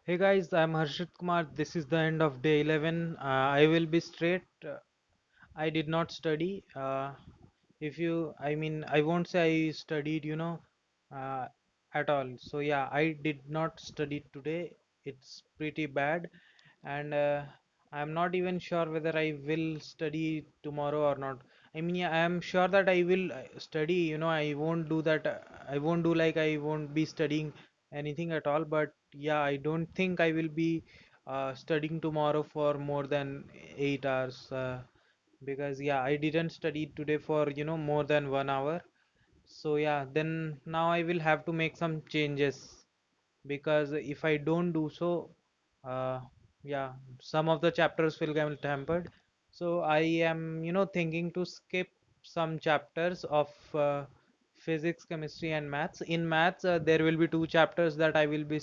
Hey guys, I'm Harshit Kumar. This is the end of day 11. I will be straight. I did not study. I won't say I studied, uh, at all. So yeah, I did not study today. It's pretty bad, and I'm not even sure whether I will study tomorrow or not. Yeah, I am sure that I will study. I won't do that. I won't do like I won't be studying anything at all. But yeah, I don't think I will be studying tomorrow for more than 8 hours. Because yeah, I didn't study today for more than 1 hour. So yeah, then now I will have to make some changes, because if I don't do so, uh, yeah, some of the chapters will get hampered. So I am, thinking to skip some chapters of physics, chemistry, and maths. In maths, there will be two chapters that I will be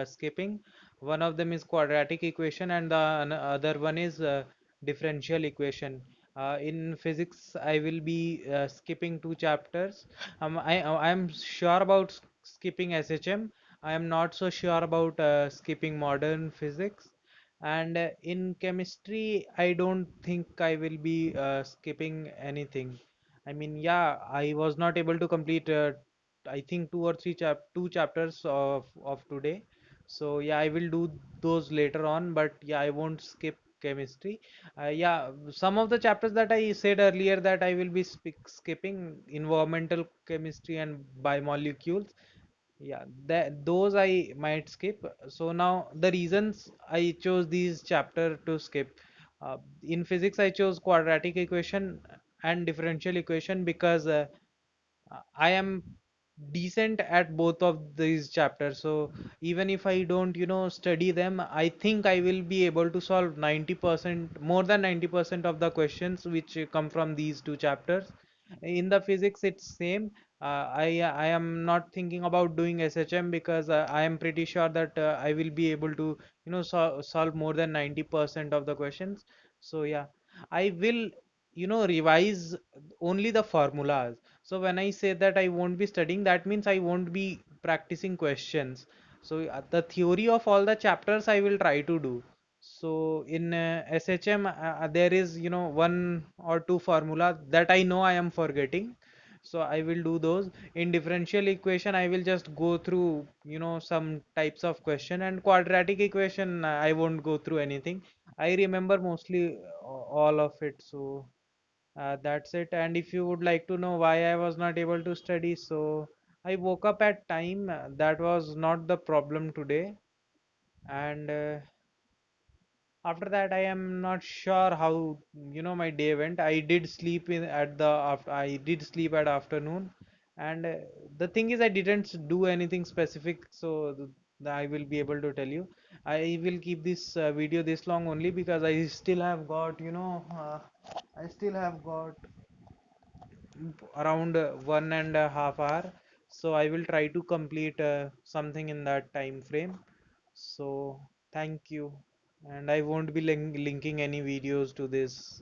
skipping. One of them is quadratic equation, and the other one is differential equation. In physics, I will be skipping two chapters. I'm sure about skipping SHM. I am not so sure about skipping modern physics. And in chemistry, I don't think I will be skipping anything. Yeah, I was not able to complete, I think two chapters of today. So yeah, I will do those later on. But yeah, I won't skip chemistry. Yeah, some of the chapters that I said earlier that I will be skipping, environmental chemistry and biomolecules, yeah, those I might skip. So now the reasons I chose these chapter to skip. In physics, I chose quadratic equation and differential equation because I am decent at both of these chapters. So even if I don't, study them, I think I will be able to solve 90%, more than 90% of the questions which come from these two chapters. In the physics, it's same. I am not thinking about doing SHM because I am pretty sure that I will be able to, solve more than 90% of the questions. So yeah, I will, revise only the formulas. So when I say that I won't be studying, that means I won't be practicing questions. So the theory of all the chapters I will try to do. So in SHM, there is, one or two formulas that I know I am forgetting. So I will do those. In differential equation, I will just go through, some types of question, and quadratic equation, I won't go through anything. I remember mostly all of it. So that's it. And if you would like to know why I was not able to study, so I woke up at time. That was not the problem today. And after that, I am not sure how my day went. I did sleep in at the after. I did sleep at afternoon, and the thing is, I didn't do anything specific. So I will be able to tell you. I will keep this video this long only because I still have got I still have got around 1.5 hour. So I will try to complete something in that time frame. So thank you, and I won't be linking any videos to this.